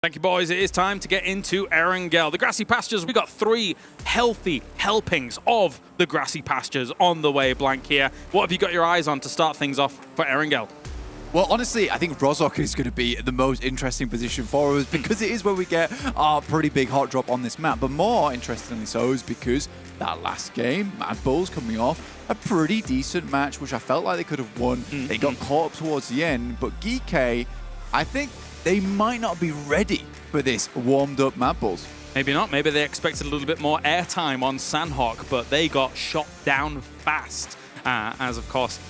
Thank you, boys. It is time to get into Erangel. The grassy pastures, we got 3 healthy helpings of the grassy pastures on the way, Blank here. What have you got your eyes on to start things off for Erangel? Well, honestly, I think Rozhok is going to be the most interesting position for us because it is where we get our pretty big hot drop on this map. But more interestingly so is because that last game, Mad Bulls coming off a pretty decent match, which I felt like they could have won. They got caught up towards the end, but GK, I think they might not be ready for this warmed-up Mad Bulls. Maybe not. Maybe they expected a little bit more airtime on Sandhawk, but they got shot down fast. As, of course,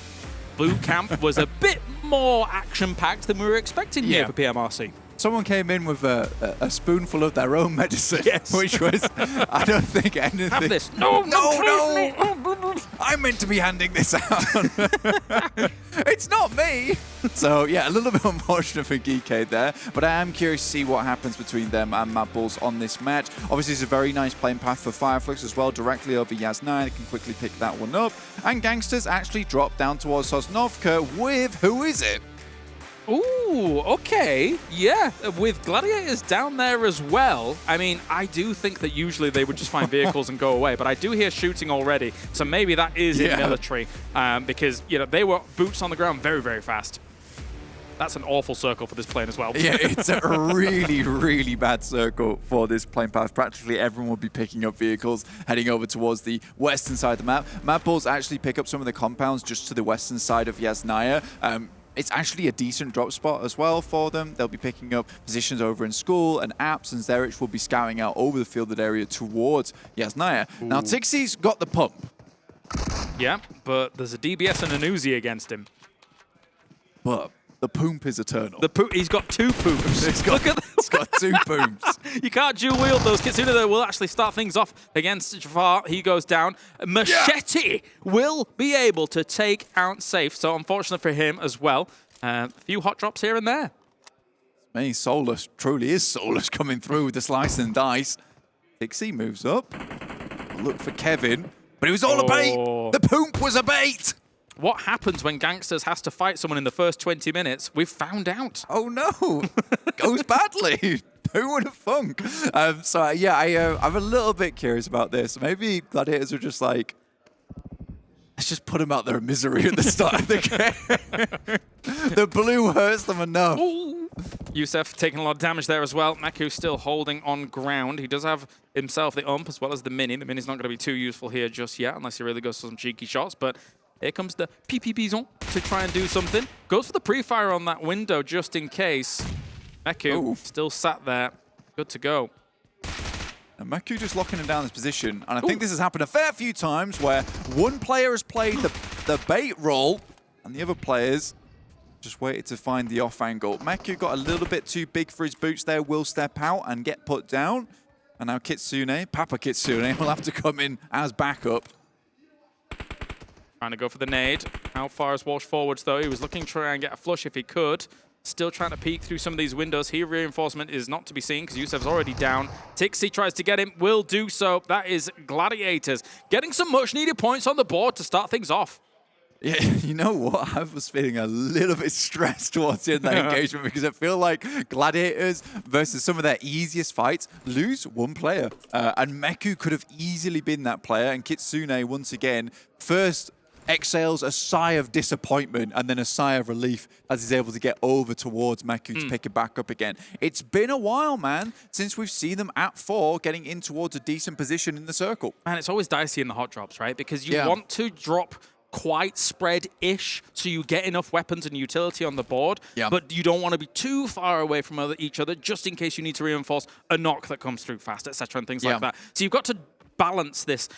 Blue Camp was a bit more action-packed than we were expecting here for PMRC. Someone came in with a spoonful of their own medicine, yes. which was, I don't think anything. Have this. No. I'm meant to be handing this out. It's not me. So, yeah, a little bit unfortunate for GK there, but I am curious to see what happens between them and Mad Bulls on this match. Obviously, it's a very nice playing path for Fireflux as well, directly over Yas9. They can quickly pick that one up. And Gangsters actually drop down towards Sosnovka with, who is it? Ooh, okay. Yeah, with Gladiators down there as well. I mean, I do think that usually they would just find vehicles and go away, but I do hear shooting already, so maybe that is in military, because, you know, they were boots on the ground very, very fast. That's an awful circle for this plane as well. Yeah, it's a really, really bad circle for this plane path. Practically everyone will be picking up vehicles heading over towards the western side of the map. Mad Bulls actually pick up some of the compounds just to the western side of Yasnaya. It's actually a decent drop spot as well for them. They'll be picking up positions over in school, and Apps and Zerich will be scouting out over the fielded area towards Yasnaya. Now, Tixie's got the pump. Yeah, but there's a DBS and an Uzi against him. But the poomp is eternal. He's got 2 poops. He's got 2 poops. You can't dual wield those. Kitsune though will actually start things off against Jafar. He goes down. Machete will be able to take out Safe. So unfortunate for him as well. A few hot drops here and there. Me, Soulless, truly is Soulless coming through with the slice and dice. Tixie moves up. Look for Kevin. But it was all a bait. The poomp was a bait. What happens when Gangsters has to fight someone in the first 20 minutes? We've found out. Oh no, goes badly. Who would have thunk? So yeah, I'm a little bit curious about this. Maybe Gladiators are just like, let's just put them out their misery at the start of the game. The blue hurts them enough. Ooh. Youssef taking a lot of damage there as well. Maku still holding on ground. He does have himself the ump as well as the mini. The mini's not going to be too useful here just yet unless he really goes for some cheeky shots, but here comes the PP Bison to try and do something. Goes for the pre-fire on that window just in case. Meku still sat there. Good to go. And Meku just locking him down in this position. And I think this has happened a fair few times where one player has played the bait role and the other players just waited to find the off angle. Meku got a little bit too big for his boots there, will step out and get put down. And now Kitsune, Papa Kitsune, will have to come in as backup. Trying to go for the nade. How far is Walsh forwards, though? He was looking to try and get a flush if he could. Still trying to peek through some of these windows. Here, reinforcement is not to be seen because Youssef's already down. Tixie tries to get him. Will do so. That is Gladiators getting some much-needed points on the board to start things off. Yeah, you know what? I was feeling a little bit stressed towards the end of that engagement because I feel like Gladiators versus some of their easiest fights lose one player. And Meku could have easily been that player. And Kitsune, once again, first exhales a sigh of disappointment and then a sigh of relief as he's able to get over towards Meku to pick it back up again. It's been a while, man, since we've seen them at 4 getting in towards a decent position in the circle. And it's always dicey in the hot drops, right? Because you want to drop quite spread-ish so you get enough weapons and utility on the board, but you don't want to be too far away from each other just in case you need to reinforce a knock that comes through fast, etc. and things like that. So you've got to balance this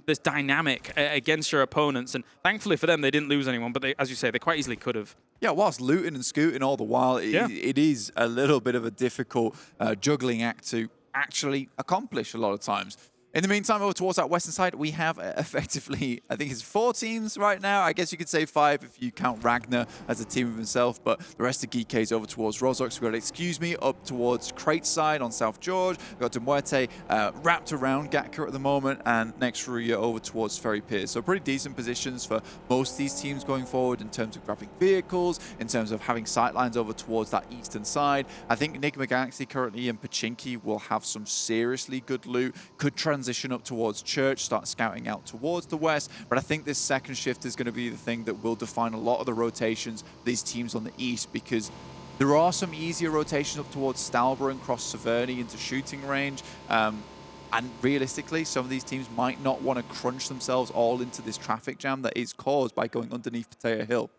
this dynamic against your opponents, and thankfully for them they didn't lose anyone, but they, as you say, they quite easily could have. Yeah, whilst looting and scooting all the while, it is a little bit of a difficult juggling act to actually accomplish a lot of times. In the meantime, over towards that western side, we have effectively, I think it's 4 teams right now. I guess you could say 5 if you count Ragnar as a team of himself, but the rest of GK's over towards Rozox. We've got Excuse Me up towards Crate's side on South George. We've got Demuerte wrapped around Gatka at the moment, and next Ruya over towards Ferry Piers. So pretty decent positions for most of these teams going forward in terms of grabbing vehicles, in terms of having sightlines over towards that eastern side. I think Enigma Galaxy currently and Pachinki will have some seriously good loot. Could transition up towards Church, start scouting out towards the west, but I think this second shift is going to be the thing that will define a lot of the rotations of these teams on the east, because there are some easier rotations up towards Stalborough and cross Severny into shooting range. And realistically, some of these teams might not want to crunch themselves all into this traffic jam that is caused by going underneath Pattaya Hill.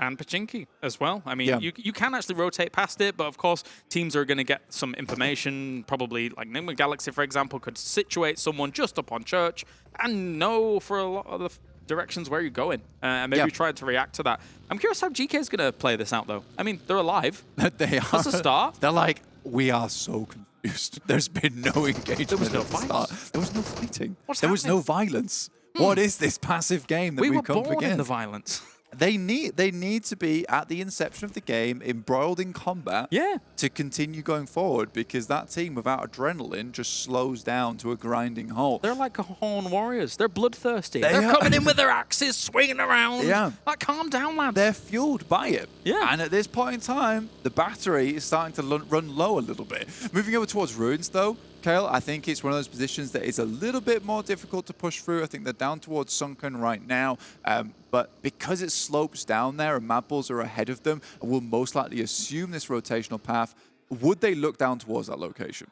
And Pachinki as well. I mean, you can actually rotate past it, but of course, teams are going to get some information. Probably, like Enigma Galaxy, for example, could situate someone just up on Church and know for a lot of the directions where you're going, and maybe try to react to that. I'm curious how GK is going to play this out, though. I mean, they're alive. They are. That's a start. They're like, we are so confused. There's been no engagement. There was no fight. There was no fighting. There was no violence. What is this passive game that we've come up against? We were born in the violence. They need to be at the inception of the game embroiled in combat to continue going forward, because that team without adrenaline just slows down to a grinding halt. They're like Horn Warriors. They're bloodthirsty. They're coming in with their axes, swinging around. Yeah. Like, calm down, lads. They're fueled by it. Yeah. And at this point in time, the battery is starting to run low a little bit. Moving over towards Ruins, though, Kale, I think it's one of those positions that is a little bit more difficult to push through. I think they're down towards Sunken right now. But because it slopes down there and Mad Bulls are ahead of them and will most likely assume this rotational path, would they look down towards that location?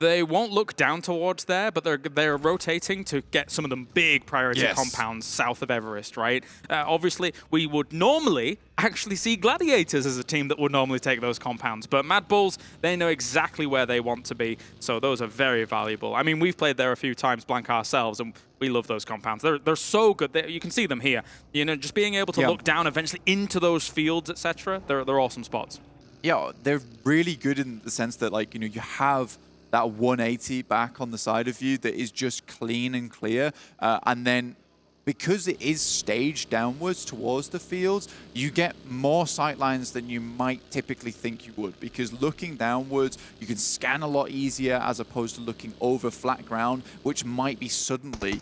They won't look down towards there, but they're rotating to get some of them big priority compounds south of Everest, right? Obviously, we would normally actually see Gladiators as a team that would normally take those compounds, but Mad Bulls, they know exactly where they want to be, so those are very valuable. I mean, we've played there a few times, Blank ourselves, and we love those compounds. They're so good. You can see them here. You know, just being able to look down eventually into those fields, etc. They're awesome spots. Yeah, they're really good in the sense that, like, you know, you have that 180 back on the side of you that is just clean and clear. And then because it is staged downwards towards the fields, you get more sightlines than you might typically think you would, because looking downwards, you can scan a lot easier as opposed to looking over flat ground, which might be suddenly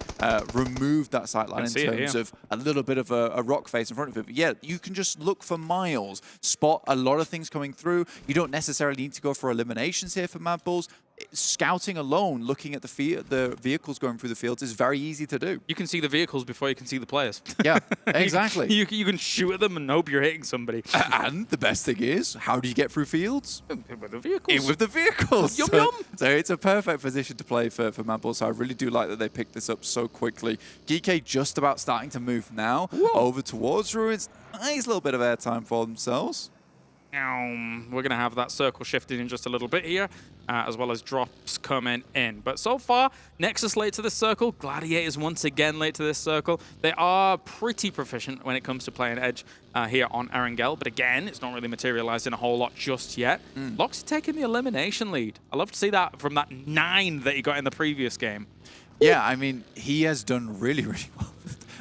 remove that sightline in terms of a little bit of a rock face in front of it. But yeah, you can just look for miles, spot a lot of things coming through. You don't necessarily need to go for eliminations here for Mad Bulls. Scouting alone, looking at the vehicles going through the fields is very easy to do. You can see the vehicles before you can see the players. Yeah, exactly. You can shoot at them and hope you're hitting somebody. And the best thing is, how do you get through fields? With the vehicles. In with the vehicles. Yum, yum. So it's a perfect position to play for Mad Bulls. So I really do like that they picked this up so quickly. GK just about starting to move now over towards Ruins. Nice little bit of airtime for themselves. We're going to have that circle shifted in just a little bit here, as well as drops coming in. But so far, Nexus late to this circle, Gladiators once again late to this circle. They are pretty proficient when it comes to playing edge here on Erangel, but again, it's not really materialized in a whole lot just yet. Loxy taking the elimination lead. I love to see that from that 9 that he got in the previous game. Yeah, I mean, he has done really, really well.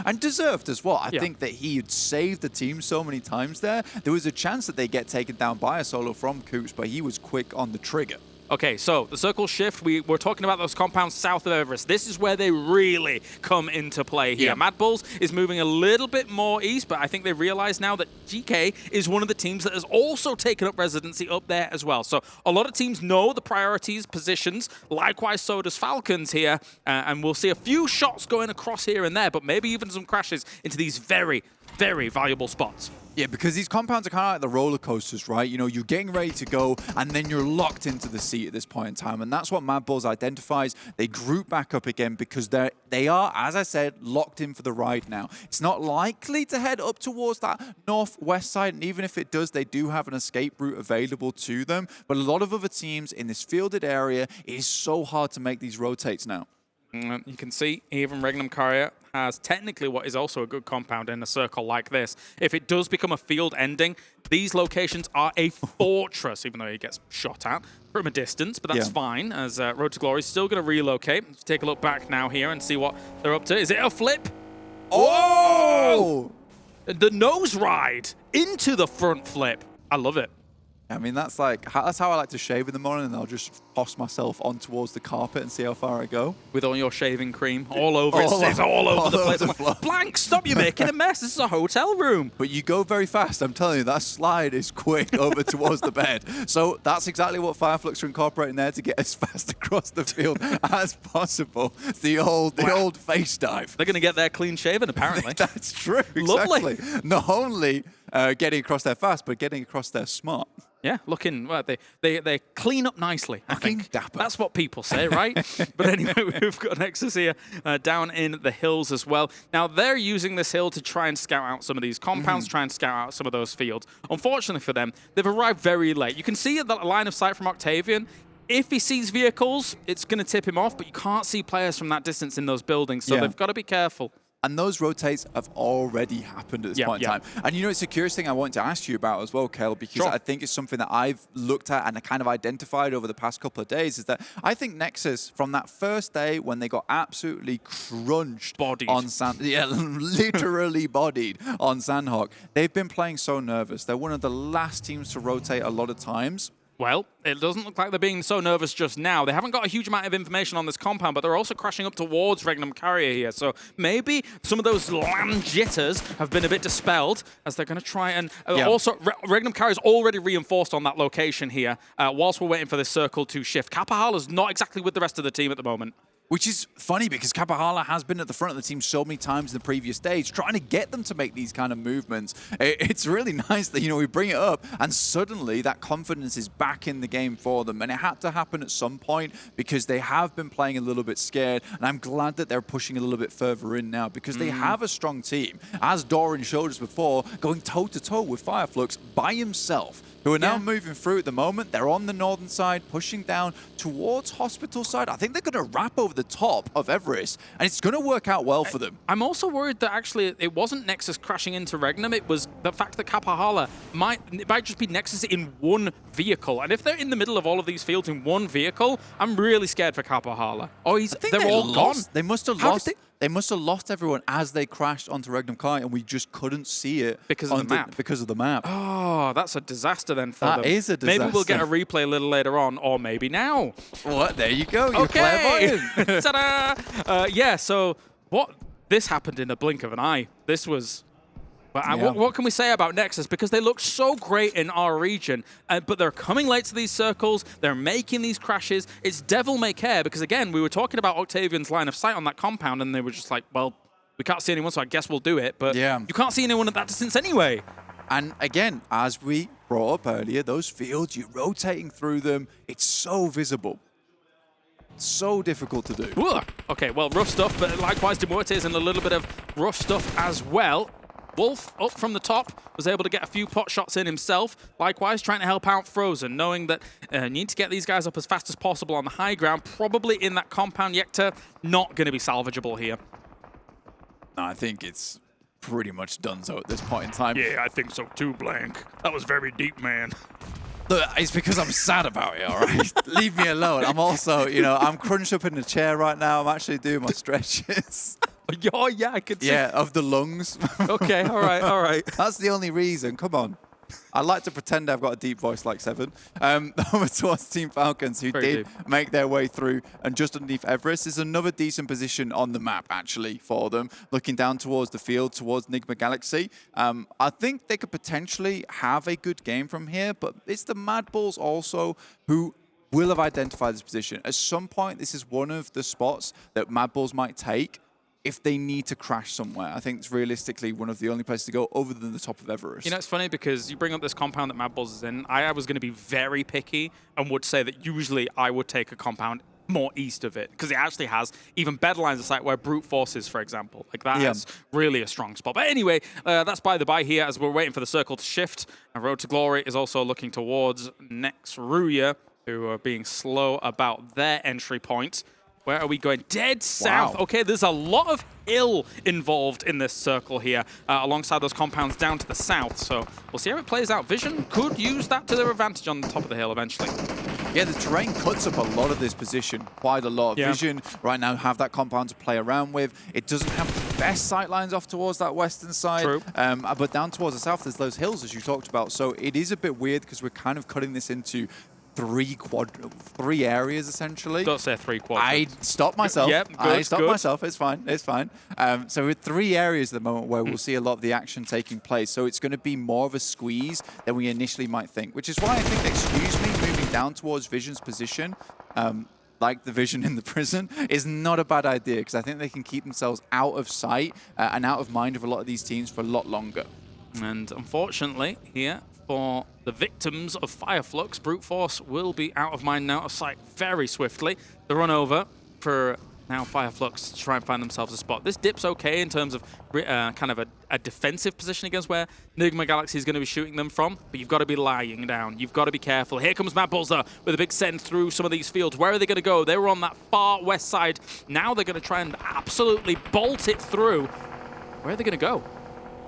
And deserved as well. I think that he had saved the team so many times there. There was a chance that they get taken down by a solo from Coops, but he was quick on the trigger. Okay, so the circle shift, we're talking about those compounds south of Everest. This is where they really come into play here. Mad Bulls is moving a little bit more east, but I think they realize now that GK is one of the teams that has also taken up residency up there as well. So a lot of teams know the priorities, positions. Likewise, so does Falcons here. And we'll see a few shots going across here and there, but maybe even some crashes into these very, very valuable spots. Yeah, because these compounds are kind of like the roller coasters, right? You know, you're getting ready to go, and then you're locked into the seat at this point in time. And that's what Mad Bulls identifies. They group back up again because they are, as I said, locked in for the ride now. It's not likely to head up towards that northwest side, and even if it does, they do have an escape route available to them. But a lot of other teams in this fielded area, it is so hard to make these rotates now. You can see even Regnum Carrier has technically what is also a good compound in a circle like this. If it does become a field ending, these locations are a fortress, even though he gets shot at from a distance, but that's fine, as Road to Glory is still going to relocate. Let's take a look back now here and see what they're up to. Is it a flip? Oh! The nose ride into the front flip. I love it. I mean, that's how I like to shave in the morning, and I'll just toss myself on towards the carpet and see how far I go. With all your shaving cream all over it. It's all over the place. Blank, stop, you're making a mess. This is a hotel room. But you go very fast. I'm telling you, that slide is quick over towards the bed. So that's exactly what Fireflux are incorporating there to get as fast across the field as possible. It's the old face dive. They're going to get there clean shaven, apparently. That's true. Lovely. Exactly. Not only getting across there fast, but getting across there smart. Yeah, looking, well, they clean up nicely, I think. Dapper. That's what people say, right? But anyway, we've got Nexus here down in the hills as well. Now, they're using this hill to try and scout out some of these compounds, try and scout out some of those fields. Unfortunately for them, they've arrived very late. You can see the line of sight from Octavian. If he sees vehicles, it's going to tip him off, but you can't see players from that distance in those buildings, so they've got to be careful. And those rotates have already happened at this point in time. And you know, it's a curious thing I wanted to ask you about as well, Kel, because I think it's something that I've looked at and I kind of identified over the past couple of days, is that I think Nexus, from that first day when they got absolutely crunched on literally bodied on Sandhawk, they've been playing so nervous. They're one of the last teams to rotate a lot of times. Well, it doesn't look like they're being so nervous just now. They haven't got a huge amount of information on this compound, but th're also crashing up towards Regnum Carrier here. So maybe some of those land jitters have been a bit dispelled as they're going to try and... Also, Regnum Carrier is already reinforced on that location here whilst we're waiting for this circle to shift. Kapahala's not exactly with the rest of the team at the moment. Which is funny because Kapahala has been at the front of the team so many times in the previous stage, trying to get them to make these kind of movements. It's really nice that, you know, we bring it up and suddenly that confidence is back in the game for them. And it had to happen at some point because they have been playing a little bit scared. And I'm glad that they're pushing a little bit further in now because they have a strong team. As Doran showed us before, going toe-to-toe with Fireflux by himself, who are now moving through at the moment. They're on the northern side, pushing down towards Hospital side. I think they're going to wrap over the top of Everest, and it's going to work out well for them. I'm also worried that actually it wasn't Nexus crashing into Regnum. It was the fact that Kapahala might just be Nexus in one vehicle. And if they're in the middle of all of these fields in one vehicle, I'm really scared for Kapahala. Oh, they're all gone. They must have lost. They must have lost everyone as they crashed onto Regnum Kai, and we just couldn't see it because of the map. Because of the map. Oh, that's a disaster then for them. That is a disaster. Maybe we'll get a replay a little later on, or maybe now. What? There you go. You're clairvoyant. Ta-da! Yeah. So this happened in the blink of an eye. This was. What can we say about Nexus? Because they look so great in our region, but they're coming late to these circles. They're making these crashes. It's devil may care because, again, we were talking about Octavian's line of sight on that compound, and they were just like, well, we can't see anyone, so I guess we'll do it. But you can't see anyone at that distance anyway. And again, as we brought up earlier, those fields, you're rotating through them. It's so visible. So difficult to do. Ooh. Okay, well, rough stuff, but likewise, Demuerte is in a little bit of rough stuff as well. Wolf, up from the top, was able to get a few pot shots in himself. Likewise, trying to help out Frozen, knowing that need to get these guys up as fast as possible on the high ground, probably in that compound. Yekta, not going to be salvageable here. No, I think it's pretty much donezo at this point in time. Yeah, I think so too, Blank. That was very deep, man. Look, it's because I'm sad about it, all right? Leave me alone. I'm also, you know, I'm crunched up in the chair right now. I'm actually doing my stretches. Oh, yeah, I could see. Yeah, of the lungs. Okay, all right, all right. That's the only reason. Come on. I like to pretend I've got a deep voice like Seven. Over towards Team Falcons, who did make their way through, and just underneath Everest is another decent position on the map, actually, for them. Looking down towards the field, towards Nigma Galaxy. I think they could potentially have a good game from here, but it's the Mad Bulls also who will have identified this position. At some point, this is one of the spots that Mad Bulls might take if they need to crash somewhere. I think it's realistically one of the only places to go other than the top of Everest. You know, it's funny because you bring up this compound that Mad Bulls is in. I was going to be very picky and would say that usually I would take a compound more east of it because it actually has even better lines of sight where Brute Force is, for example. Like that is really a strong spot. But anyway, that's by the by here as we're waiting for the circle to shift. And Road to Glory is also looking towards Nexruya, who are being slow about their entry point. Where are we going? Dead south. Wow. Okay, there's a lot of hill involved in this circle here, alongside those compounds down to the south. So we'll see how it plays out. Vision could use that to their advantage on the top of the hill eventually. Yeah, the terrain cuts up a lot of this position, quite a lot. Yeah. Vision right now have that compound to play around with. It doesn't have the best sight lines off towards that western side. True. But down towards the south, there's those hills, as you talked about. So it is a bit weird because we're kind of cutting this into three areas essentially. Don't say 3 quadrants. I stopped myself. Yep, good, I stopped good. myself. It's fine. It's fine. So with 3 areas at the moment where we'll see a lot of the action taking place. So it's going to be more of a squeeze than we initially might think, which is why I think, excuse me, moving down towards Vision's position, like the Vision in the prison, is not a bad idea because I think they can keep themselves out of sight and out of mind of a lot of these teams for a lot longer. And unfortunately, here for the victims of Fireflux, Brute Force will be out of mind now, out of sight very swiftly. The run over for now Fireflux to try and find themselves a spot. This dip's okay in terms of kind of a defensive position against where Nigma Galaxy is going to be shooting them from, but you've got to be lying down. You've got to be careful. Here comes Mad Bulls with a big send through some of these fields. Where are they going to go? They were on that far west side. Now they're going to try and absolutely bolt it through. Where are they going to go?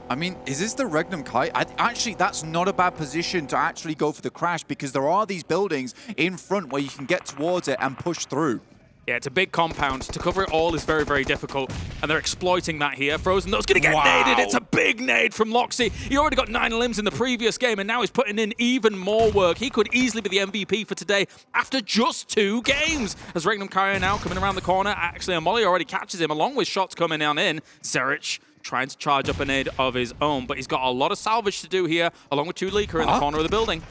I mean, is this the Regnum Kai? Actually, that's not a bad position to actually go for the crash because there are these buildings in front where you can get towards it and push through. Yeah, it's a big compound. To cover it all is very, very difficult, and they're exploiting that here. Frozen, though, is going to get naded. It's a big nade from Loxy. He already got 9 limbs in the previous game, and now he's putting in even more work. He could easily be the MVP for today after just 2 games. As Regnum Kai now coming around the corner. Actually, Amoli already catches him, along with shots coming on in. Zerich trying to charge up a nade of his own, but he's got a lot of salvage to do here, along with Tulika in the corner of the building.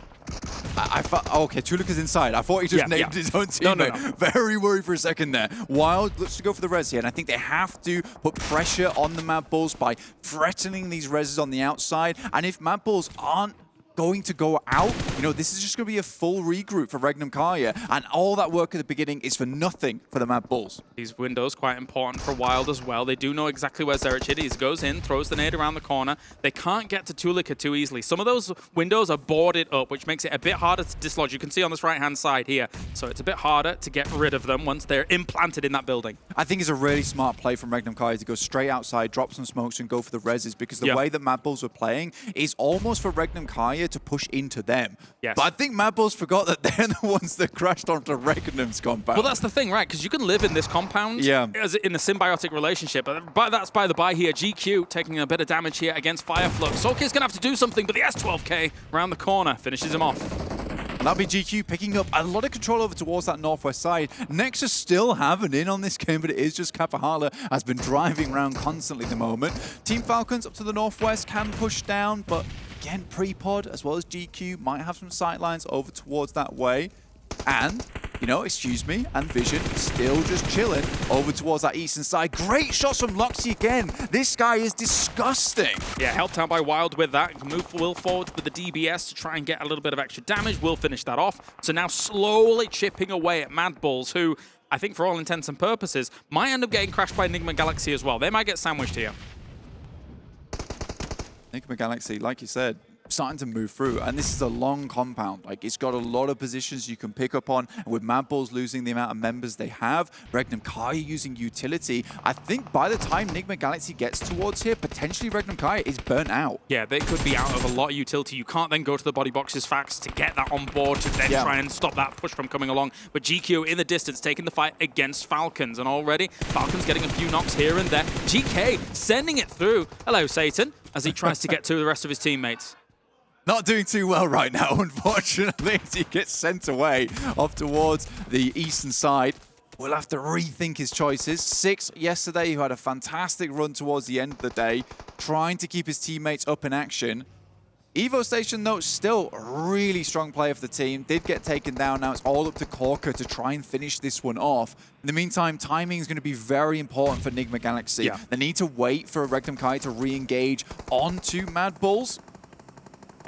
I thought, okay, Tulika's inside. I thought he just named his own teammate. No. Very worried for a second there. Wild looks to go for the res here, and I think they have to put pressure on the Mad Bulls by threatening these reses on the outside. And if Mad Bulls aren't going to go out, you know, this is just going to be a full regroup for Regnum Kaya, and all that work at the beginning is for nothing for the Mad Bulls. These windows quite important for Wild as well. They do know exactly where Zerich is. Goes in, throws the nade around the corner. They can't get to Tulika too easily. Some of those windows are boarded up, which makes it a bit harder to dislodge. You can see on this right-hand side here. So it's a bit harder to get rid of them once they're implanted in that building. I think it's a really smart play from Regnum Kaya to go straight outside, drop some smokes, and go for the reses, because the way that Mad Bulls were playing is almost for Regnum Kaya to push into them. Yes. But I think Mad Bulls forgot that they're the ones that crashed onto Regnum's compound. Well, that's the thing, right? Because you can live in this compound as in a symbiotic relationship. But that's by the by here. GQ taking a bit of damage here against Fireflux. Soulkid's going to have to do something, but the S12K around the corner finishes him off. That'll be GQ picking up a lot of control over towards that northwest side. Nexus still have an in on this game, but it is just Kapahala has been driving around constantly at the moment. Team Falcons up to the northwest can push down, but again, pre-pod as well as GQ might have some sightlines over towards that way. And, you know, excuse me, and Vision still just chilling over towards that eastern side. Great shots from Loxy again. This guy is disgusting. Yeah, helped out by Wild with that. Move Will forward with the DBS to try and get a little bit of extra damage. Will finish that off. So now slowly chipping away at Mad Bulls, who I think for all intents and purposes might end up getting crashed by Enigma Galaxy as well. They might get sandwiched here. Enigma Galaxy, like you said, starting to move through, and this is a long compound. Like, it's got a lot of positions you can pick up on, and with Mad Bulls losing the amount of members they have, Regnum Kaya using utility, I think by the time Enigma Galaxy gets towards here, potentially Regnum Kaya is burnt out. Yeah, they could be out of a lot of utility. You can't then go to the body boxes fast to get that on board to then try and stop that push from coming along. But GQ in the distance taking the fight against Falcons, and already Falcons getting a few knocks here and there. GK sending it through. Hello, Satan, as he tries to get to the rest of his teammates. Not doing too well right now, unfortunately, as he gets sent away off towards the eastern side. We'll have to rethink his choices. 6 yesterday, who had a fantastic run towards the end of the day, trying to keep his teammates up in action. Evo Station, though, still a really strong player for the team. Did get taken down. Now it's all up to Corker to try and finish this one off. In the meantime, timing is going to be very important for Enigma Galaxy. They need to wait for Regnum Kai to re-engage onto Mad Bulls.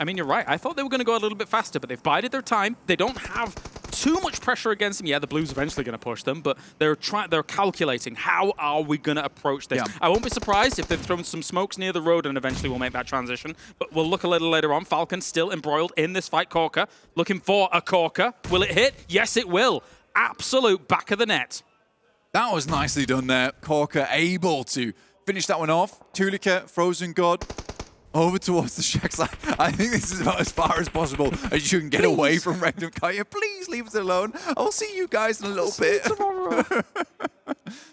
I mean, you're right. I thought they were going to go a little bit faster, but they've bided their time. They don't have too much pressure against them. Yeah, the Blues eventually going to push them, but they're calculating, how are we going to approach this? I won't be surprised if they've thrown some smokes near the road and eventually we'll make that transition, but we'll look a little later on. Falcon still embroiled in this fight. Corker looking for a Corker. Will it hit? Yes, it will. Absolute back of the net. That was nicely done there. Corker able to finish that one off. Tulika, Frozen God, over towards the Shacks. I think this is about as far as possible as you can get away from Regnum Kaya. Please leave us alone. I'll see you guys in a little bit. Tomorrow.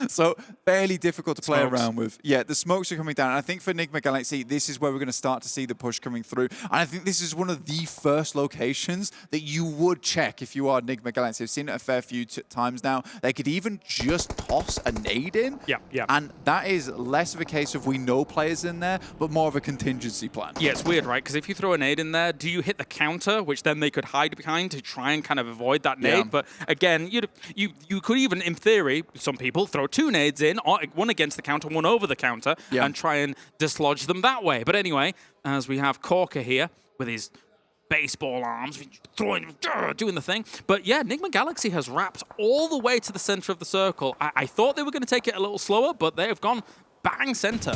So fairly difficult to play around with. Yeah, the smokes are coming down. And I think for Enigma Galaxy, this is where we're going to start to see the push coming through. And I think this is one of the first locations that you would check if you are Enigma Galaxy. I've seen it a fair few times now. They could even just toss a nade in. Yeah. And that is less of a case of we know players in there, but more of a contingency plan. Yeah, it's weird, right? Because if you throw a nade in there, do you hit the counter, which then they could hide behind to try and kind of avoid that nade? Yeah. But again, you could even, in theory, some people throw 2 nades in, one against the counter, one over the counter, and try and dislodge them that way. But anyway, as we have Corker here with his baseball arms, throwing, doing the thing. But yeah, Enigma Galaxy has wrapped all the way to the center of the circle. I thought they were going to take it a little slower, but they have gone bang center.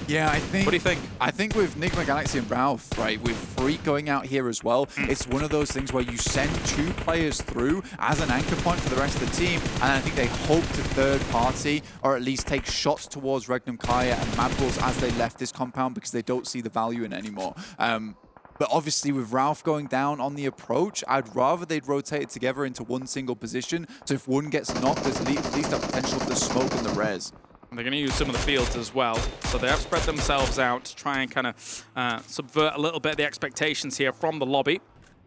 Yeah, I think... What do you think? I think with Enigma Galaxy and Ralph, right, with Freak going out here as well, it's one of those things where you send 2 players through as an anchor point for the rest of the team, and I think they hope to third party, or at least take shots towards Regnum Kaya and Mad Bulls as they left this compound because they don't see the value in it anymore. But obviously with Ralph going down on the approach, I'd rather they'd rotate it together into one single position, so if one gets knocked, there's at least that potential of the smoke and the res. They're going to use some of the fields as well. So they have spread themselves out to try and kind of subvert a little bit the expectations here from the lobby.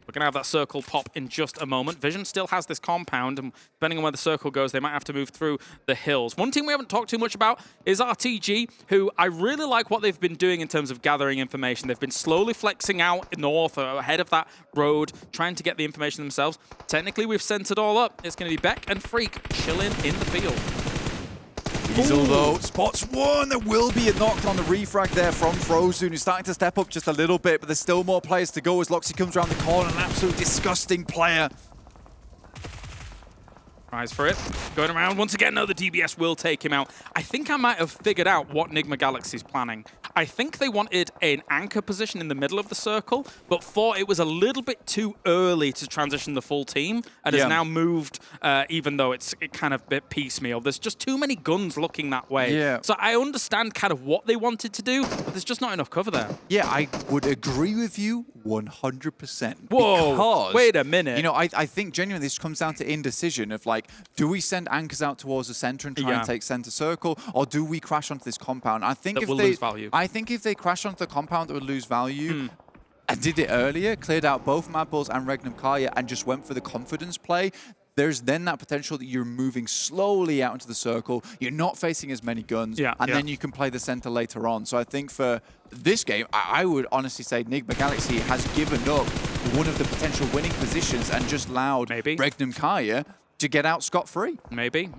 We're going to have that circle pop in just a moment. Vision still has this compound, and depending on where the circle goes, they might have to move through the hills. One team we haven't talked too much about is RTG, who I really like what they've been doing in terms of gathering information. They've been slowly flexing out north ahead of that road, trying to get the information themselves. Technically, we've sent it all up. It's going to be Beck and Freak chilling in the field. Diesel though, spots one. There will be a knock on the refrag there from Frozen, who's starting to step up just a little bit, but there's still more players to go as Loxy comes around the corner. An absolute disgusting player. Tries for it. Going around once again. No, the DBS will take him out. I think I might have figured out what Enigma Galaxy's planning. I think they wanted an anchor position in the middle of the circle, but thought it was a little bit too early to transition the full team, and has now moved, even though it's kind of a bit piecemeal. There's just too many guns looking that way. Yeah. So I understand kind of what they wanted to do, but there's just not enough cover there. Yeah, I would agree with you 100%. Whoa, because, wait a minute. You know, I think genuinely this comes down to indecision of like, do we send anchors out towards the center and try and take center circle, or do we crash onto this compound? I think if they lose value. I think if they crash onto the compound, it would lose value. I did it earlier, cleared out both Mad Bulls and Regnum Kaya, and just went for the confidence play. There's then that potential that you're moving slowly out into the circle. You're not facing as many guns, and then you can play the center later on. So I think for this game, I would honestly say Enigma Galaxy has given up one of the potential winning positions and just allowed Regnum Kaya to get out scot-free. Maybe.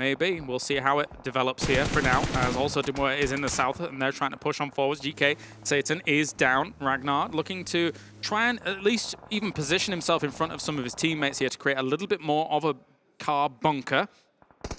We'll see how it develops here for now. As also Dimua is in the south, and they're trying to push on forwards. GK Satan is down. Ragnar looking to try and at least even position himself in front of some of his teammates here to create a little bit more of a car bunker.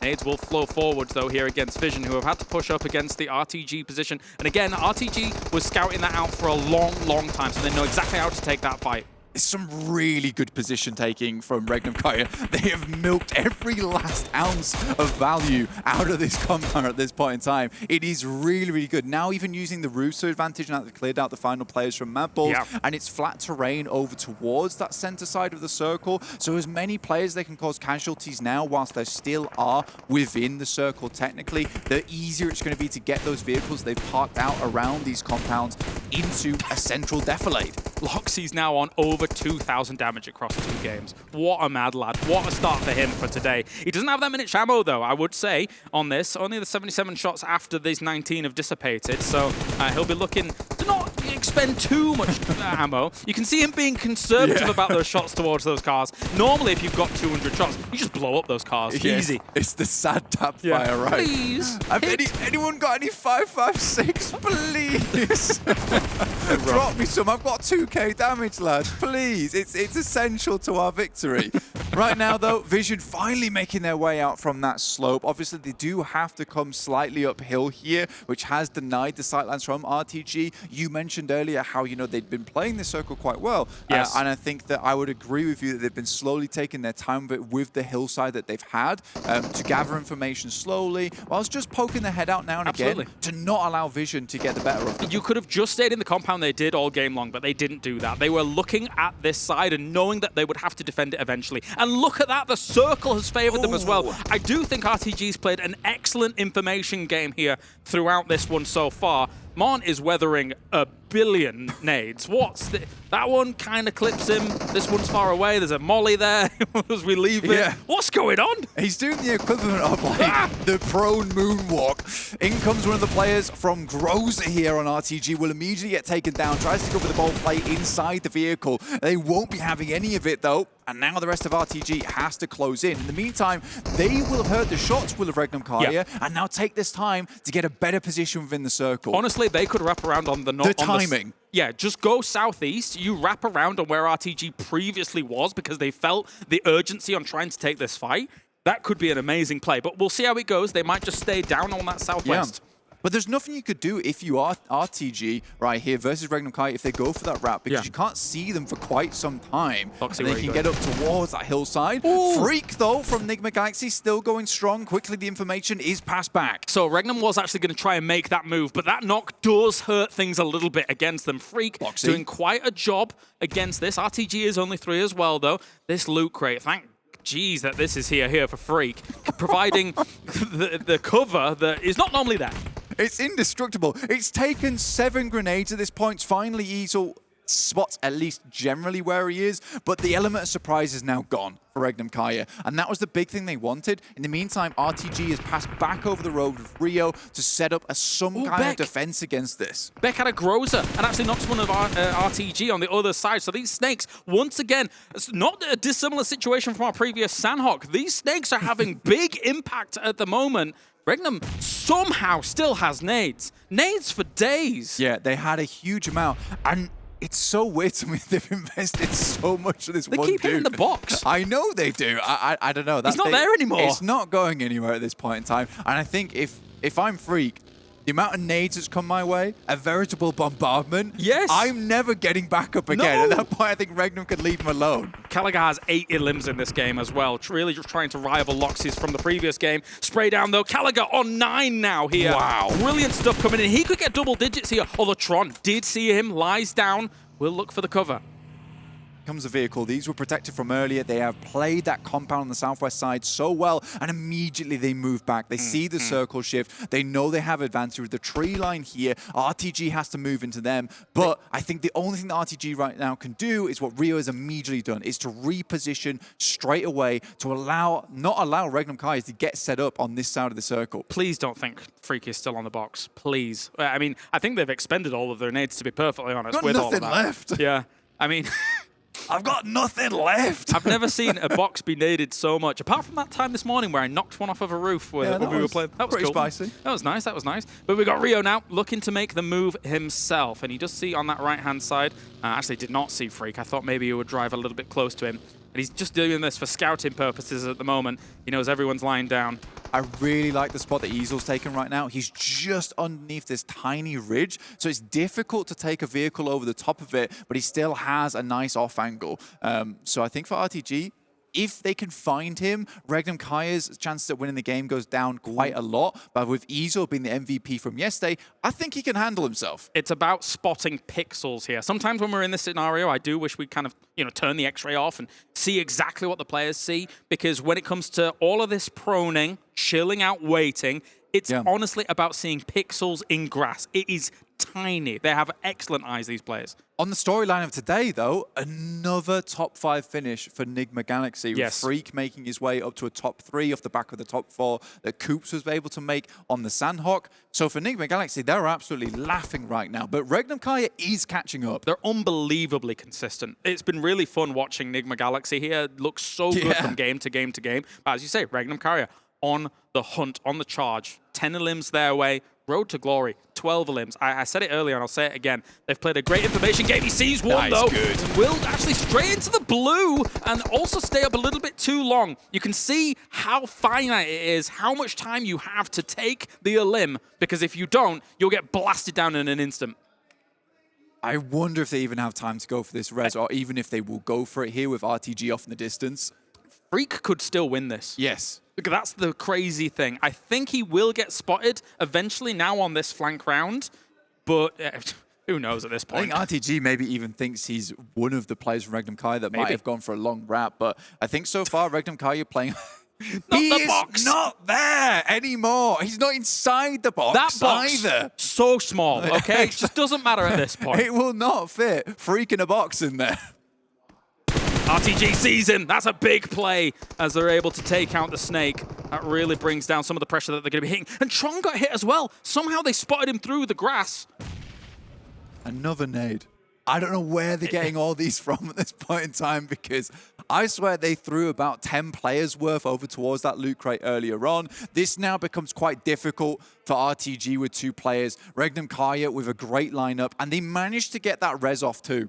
Nades will flow forwards, though, here against Vision, who have had to push up against the RTG position. And again, RTG was scouting that out for a long, long time, so they know exactly how to take that fight. It's some really good position taking from Regnum Kaya. They have milked every last ounce of value out of this compound at this point in time. It is really, really good. Now even using the Russo advantage, now they've cleared out the final players from Mad Bulls, and it's flat terrain over towards that center side of the circle. So as many players they can cause casualties now whilst they still are within the circle technically, the easier it's going to be to get those vehicles they've parked out around these compounds into a central defilade. Loxy's now on over 2,000 damage across 2 games. What a mad lad. What a start for him for today. He doesn't have that much ammo, though, I would say, on this. Only the 77 shots after these 19 have dissipated, so he'll be looking to not expend too much ammo. You can see him being conservative about those shots towards those cars. Normally, if you've got 200 shots, you just blow up those cars. Easy. It's the sad tap fire, right? Please. Have anyone got any 5.56, please? Drop me some. I've got 2k damage, lads. Please. It's essential to our victory. Right now, though, Vision finally making their way out from that slope. Obviously, they do have to come slightly uphill here, which has denied the sightlines from RTG. You mentioned earlier how, you know, they'd been playing this circle quite well. Yes. And I think that I would agree with you that they've been slowly taking their time with the hillside that they've had to gather information slowly, whilst just poking their head out now and again to not allow Vision to get the better of them. You could have just stayed in the compound they did all game long, but they didn't do that. They were looking at this side and knowing that they would have to defend it eventually. And look at that, the circle has favored them as well. I do think RTG's played an excellent information game here throughout this one so far. Mon is weathering a billion nades. That one kind of clips him. This one's far away. There's a molly there as we leave it. Yeah. What's going on? He's doing the equivalent of like the prone moonwalk. In comes one of the players from Groza here on RTG. Will immediately get taken down. Tries to go for the ball play inside the vehicle. They won't be having any of it though. And now the rest of RTG has to close in. In the meantime, they will have heard the shots, will have Regnum Kaya, and now take this time to get a better position within the circle. Honestly, they could wrap around on the timing. Yeah, just go southeast. You wrap around on where RTG previously was because they felt the urgency on trying to take this fight. That could be an amazing play, but we'll see how it goes. They might just stay down on that southwest. Yeah. But there's nothing you could do if you are RTG right here versus Regnum Kai if they go for that route because you can't see them for quite some time. They can get up towards that hillside. Freak, though, from Nigma Galaxy still going strong. Quickly, the information is passed back. So Regnum was actually going to try and make that move, but that knock does hurt things a little bit against them. Freak doing quite a job against this. RTG is only 3 as well, though. This loot crate, thank jeez that this is here for Freak, providing the cover that is not normally there. It's indestructible. It's taken 7 grenades at this point. Finally, Easel spots at least generally where he is, but the element of surprise is now gone for Regnum Kaya, and that was the big thing they wanted. In the meantime, RTG has passed back over the road with Rio to set up some kind of defense against this. Beck had a Groza and actually knocks one of RTG on the other side. So these snakes, once again, it's not a dissimilar situation from our previous Sandhawk. These snakes are having big impact at the moment. Regnum somehow still has nades. Nades for days. Yeah, they had a huge amount. And it's so weird to me they've invested so much of this one dude. They keep hitting the box. I know they do. I don't know. He's not there anymore. It's not going anywhere at this point in time. And I think if I'm Freak, the amount of nades that's come my way, a veritable bombardment. Yes. I'm never getting back up again. At that point, I think Regnum could leave him alone. Caliga has 8 limbs in this game as well. Really just trying to rival Loxy's from the previous game. Spray down, though. Caliga on 9 now here. Wow. Brilliant stuff coming in. He could get double digits here. Although Tron did see him, lies down. We'll look for the cover. Comes a vehicle. These were protected from earlier. They have played that compound on the southwest side so well, and immediately they move back. They see the circle shift. They know they have advantage with the tree line here. RTG has to move into them, but I think the only thing that RTG right now can do is what Rio has immediately done, is to reposition straight away to not allow Regnum Kai to get set up on this side of the circle. Please don't think Freak is still on the box. Please. I mean, I think they've expended all of their nades, to be perfectly honest. Got nothing left. Yeah. I mean... I've got nothing left. I've never seen a box be naded so much, apart from that time this morning where I knocked one off of a roof when we were playing. That was pretty cool. Spicy. That was nice. That was nice. But we got Rio now looking to make the move himself, and he does see on that right-hand side. Actually, did not see Freak. I thought maybe he would drive a little bit close to him. And he's just doing this for scouting purposes at the moment. He knows everyone's lying down. I really like the spot that Easel's taken right now. He's just underneath this tiny ridge, so it's difficult to take a vehicle over the top of it, but he still has a nice off angle. So I think for RTG, if they can find him, Regnum Kaya's chances at winning the game goes down quite a lot. But with Easel being the MVP from yesterday, I think he can handle himself. It's about spotting pixels here. Sometimes when we're in this scenario, I do wish we kind of, turn the X-ray off and see exactly what the players see. Because when it comes to all of this proning, chilling out, waiting, it's honestly about seeing pixels in grass. It is tiny. They have excellent eyes, these players. On the storyline of today, though, another top 5 finish for Nigma Galaxy. With Freak making his way up to a top 3 off the back of the top 4 that Coops was able to make on the Sandhawk. So for Nigma Galaxy, they're absolutely laughing right now. But Regnum Kaya is catching up. They're unbelievably consistent. It's been really fun watching Nigma Galaxy here. It looks so good from game to game to game. But as you say, Regnum Kaya on the hunt, on the charge. 10 limbs their way. Road to glory, 12 limbs. I said it earlier and I'll say it again. They've played a great information game. He sees one though. Good. Will actually stray into the blue and also stay up a little bit too long. You can see how finite it is, how much time you have to take the limb, because if you don't, you'll get blasted down in an instant. I wonder if they even have time to go for this res, or even if they will go for it here with RTG off in the distance. Freak could still win this. Yes. Because that's the crazy thing. I think he will get spotted eventually now on this flank round, but who knows at this point. I think RTG maybe even thinks he's one of the players from Regnum Kai that might have gone for a long wrap, but I think so far Regnum Kai you're playing... He is not there anymore. He's not inside the box, that box either. So small, okay? It just doesn't matter at this point. It will not fit. Freak in a box in there. RTG sees him. That's a big play as they're able to take out the snake. That really brings down some of the pressure that they're going to be hitting. And Tron got hit as well. Somehow they spotted him through the grass. Another nade. I don't know where they're getting all these from at this point in time, because I swear they threw about 10 players worth over towards that loot crate earlier on. This now becomes quite difficult for RTG with 2 players. Regnum Kaya with a great lineup, and they managed to get that res off too.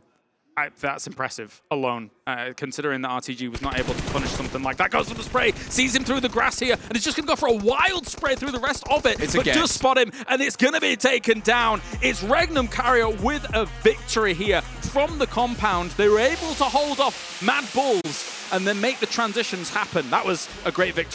That's impressive alone, considering that RTG was not able to punish something like that. Goes for the spray, sees him through the grass here, and it's just going to go for a wild spray through the rest of it. But does spot him, and it's going to be taken down. It's Regnum Carrier with a victory here from the compound. They were able to hold off Mad Bulls and then make the transitions happen. That was a great victory.